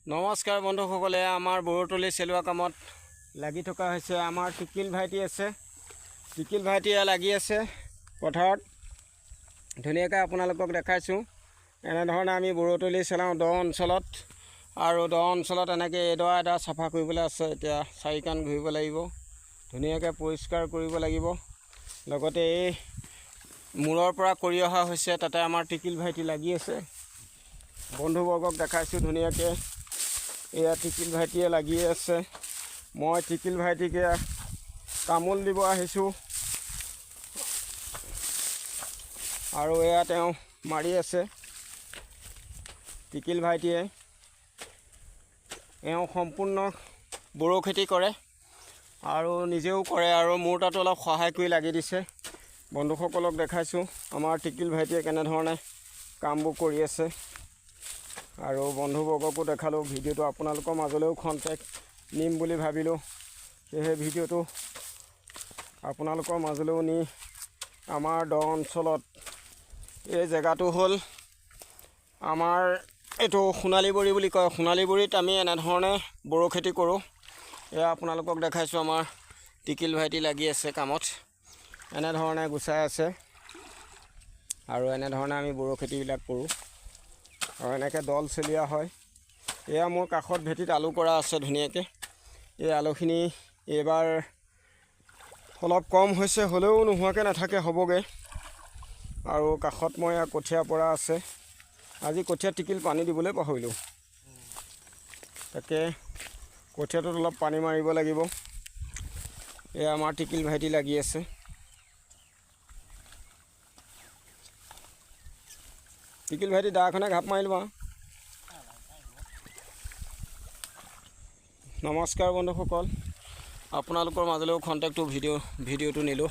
নমস্কাৰ বন্ধুসকলে, আমাৰ বৰতলি চেলোৱা কামত লাগি থকা হৈছে। আমাৰ টিকিল ভাইটি আছে, টিকিল ভাইটিয়ে লাগি আছে পথাৰত। ধুনীয়াকৈ আপোনালোকক দেখাইছোঁ। এনেধৰণে আমি বৰতলি চলাওঁ দ অঞ্চলত, আৰু দ অঞ্চলত এনেকৈ এডৰা এডৰা চাফা কৰিবলৈ আছে। এতিয়া চাৰিকান ঘূৰিব লাগিব, ধুনীয়াকৈ পৰিষ্কাৰ কৰিব লাগিব। লগতে এই মূৰৰ পৰা কৰি অহা হৈছে, তাতে আমাৰ টিকিল ভাইটি লাগি আছে। বন্ধুবৰ্গক দেখাইছোঁ ধুনীয়াকৈ। এয়া টিকিল ভাইটিয়ে লাগি আছে। মই টিকিল ভাইটিকে তামোল দিব আহিছোঁ, আৰু এয়া তেওঁ মাৰি আছে। টিকিল ভাইটিয়ে সম্পূৰ্ণ বড়ো খেতি কৰে আৰু নিজেও কৰে, আৰু মোৰ তাতো অলপ সহায় কৰি লাগি দিছে। বন্ধুসকলক দেখাইছোঁ আমাৰ টিকিল ভাইটিয়ে কেনেধৰণে কামবোৰ কৰি আছে, আৰু বন্ধুবৰ্গকো দেখালোঁ। ভিডিঅ'টো আপোনালোকৰ মাজলৈও খন্তেক নিম বুলি ভাবিলোঁ, সেয়েহে ভিডিঅ'টো আপোনালোকৰ মাজলৈও নি আমাৰ দ অঞ্চলত, এই জেগাটো হ'ল আমাৰ এইটো সোণালীবৰী বুলি কয়। সোণালীবৰীত আমি এনেধৰণে বড়ো খেতি কৰোঁ। এয়া আপোনালোকক দেখাইছোঁ, আমাৰ টিকিল ভাইটি লাগি আছে কামত, এনেধৰণে গুচাই আছে। আৰু এনেধৰণে আমি বড়ো খেতিবিলাক কৰোঁ, আৰু এনেকৈ দল চলিয়া হয়। এয়া মোৰ কাষত ভেটিত আলু কৰা আছে ধুনীয়াকৈ। এই আলুখিনি এইবাৰ অলপ কম হৈছে, হ'লেও নোহোৱাকৈ নাথাকে, হ'বগৈ। আৰু কাষত মই কঠীয়া পৰা আছে। আজি কঠীয়া টিকিল পানী দিবলৈ পাহৰিলোঁ, তাকে কঠীয়াটোত অলপ পানী মাৰিব লাগিব। এয়া আমাৰ টিকিল ভাইটি লাগি আছে। টিকিল ভাইটি দাখনে ঘাপ মাৰি লোৱা। নমস্কাৰ বন্ধুসকল, আপোনালোকৰ মাজলৈও খন্তেকটো ভিডিঅ'টো নিলোঁ।